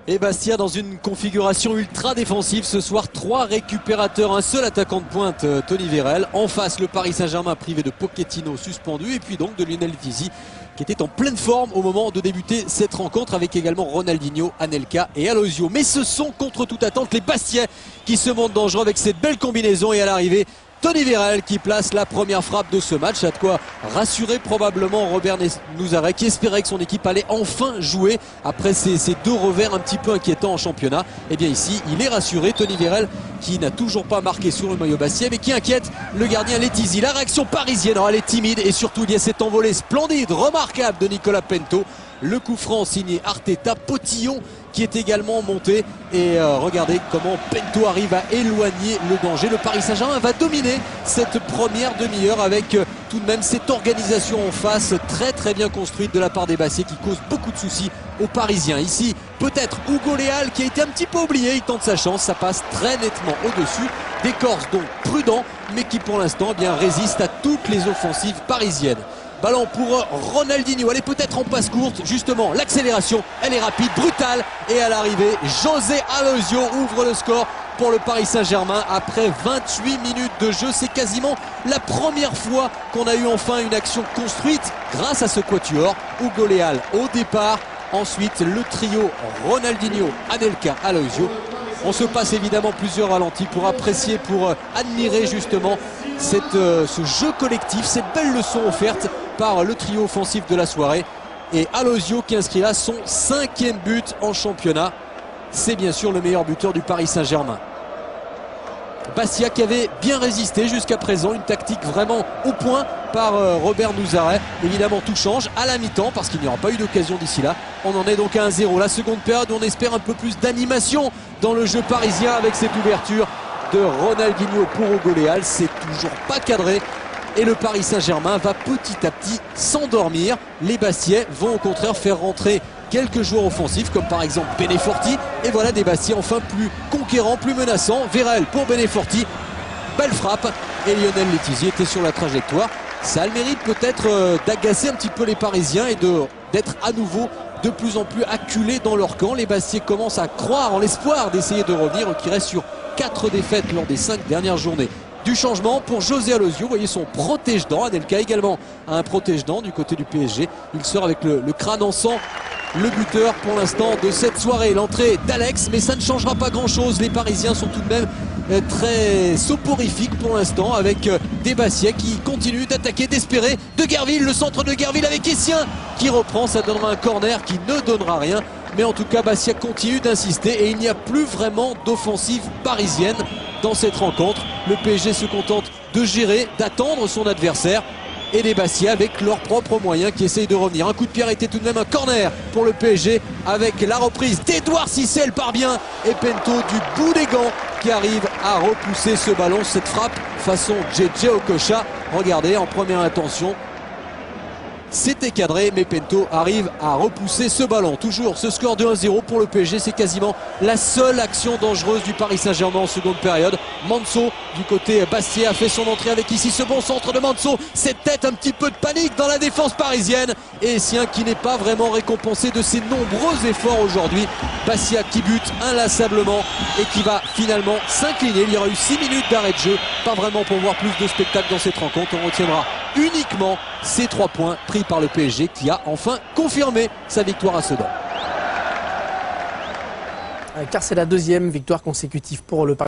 Et Bastia dans une configuration ultra défensive ce soir, 3 récupérateurs, un seul attaquant de pointe, Tony Vérel. En face, le Paris Saint-Germain privé de Pochettino suspendu et puis donc de Lionel Letizy qui était en pleine forme au moment de débuter cette rencontre avec également Ronaldinho, Anelka et Aloisio. Mais ce sont contre toute attente les Bastiais qui se montrent dangereux avec cette belle combinaison et à l'arrivée Tony Vérel qui place la première frappe de ce match. À de quoi rassurer probablement Robert Nouzaret qui espérait que son équipe allait enfin jouer après ces 2 revers un petit peu inquiétants en championnat. Et bien ici il est rassuré, Tony Vérel qui n'a toujours pas marqué sur le maillot Bastia mais qui inquiète le gardien Letizy. La réaction parisienne, elle est timide et surtout il y a cette envolée splendide, remarquable de Nicolas Pento. Le coup franc signé Arteta, Potillon qui est également monté et regardez comment Pento arrive à éloigner le danger. Le Paris Saint-Germain va dominer cette première demi-heure avec tout de même cette organisation en face très bien construite de la part des Bastiais qui cause beaucoup de soucis aux Parisiens. Ici peut-être Hugo Léal qui a été un petit peu oublié, il tente sa chance, ça passe très nettement au-dessus. Des Corses donc prudents mais qui pour l'instant résistent à toutes les offensives parisiennes. Ballon pour Ronaldinho, elle est peut-être en passe courte, justement l'accélération, elle est rapide, brutale et à l'arrivée, José Aloisio ouvre le score pour le Paris Saint-Germain après 28 minutes de jeu. C'est quasiment la première fois qu'on a eu enfin une action construite grâce à ce quatuor. Hugo Léal au départ, ensuite le trio Ronaldinho, Anelka, Aloisio. On se passe évidemment plusieurs ralentis pour apprécier, pour admirer justement ce jeu collectif, cette belle leçon offerte par le trio offensif de la soirée. Et Aloisio qui inscrit là son 5e but en championnat. C'est bien sûr le meilleur buteur du Paris Saint-Germain. Bastia qui avait bien résisté jusqu'à présent, une tactique vraiment au point par Robert Nouzaret. Évidemment tout change à la mi-temps parce qu'il n'y aura pas eu d'occasion d'ici là. On en est donc à 1-0. La seconde période, on espère un peu plus d'animation dans le jeu parisien avec cette ouverture de Ronaldinho pour Hugo Léal. C'est toujours pas cadré et le Paris Saint-Germain va petit à petit s'endormir. Les Bastiais vont au contraire faire rentrer quelques joueurs offensifs comme par exemple Beneforti et voilà des Bastiais enfin plus conquérants, plus menaçants. Vérel pour Beneforti, belle frappe et Lionel Letizy était sur la trajectoire. Ça a le mérite peut-être d'agacer un petit peu les Parisiens et d'être à nouveau de plus en plus acculés dans leur camp. Les Bastiais commencent à croire en l'espoir d'essayer de revenir, qui reste sur 4 défaites lors des 5 dernières journées. Du changement pour José Aloisio, vous voyez son protège-dents. Anelka également a un protège-dents du côté du PSG. Il sort avec le crâne en sang. Le buteur pour l'instant de cette soirée, l'entrée d'Alex, mais ça ne changera pas grand chose. Les Parisiens sont tout de même très soporifiques pour l'instant avec des Bastiais qui continuent d'attaquer, d'espérer. De Guerville, le centre de Guerville avec Essien qui reprend, ça donnera un corner qui ne donnera rien. Mais en tout cas Bastia continue d'insister et il n'y a plus vraiment d'offensive parisienne dans cette rencontre. Le PSG se contente de gérer, d'attendre son adversaire. Et les Bastiais avec leurs propres moyens qui essayent de revenir. Un coup de pied était tout de même un corner pour le PSG avec la reprise d'Edouard Cissé, elle part bien. Et Pento du bout des gants qui arrive à repousser ce ballon. Cette frappe façon JJ Okocha. Regardez en première intention. C'était cadré mais Pento arrive à repousser ce ballon. Toujours ce score de 1-0 pour le PSG. C'est quasiment la seule action dangereuse du Paris Saint-Germain en seconde période. Manso du côté Bastia a fait son entrée avec ici ce bon centre de Manso. Cette tête un petit peu de panique dans la défense parisienne. Et Essien qui n'est pas vraiment récompensé de ses nombreux efforts aujourd'hui. Bastia qui bute inlassablement et qui va finalement s'incliner. Il y aura eu 6 minutes d'arrêt de jeu. Pas vraiment pour voir plus de spectacle dans cette rencontre. On retiendra uniquement ces 3 points pris par le PSG qui a enfin confirmé sa victoire à Sedan. Car c'est la 2e victoire consécutive pour le Paris.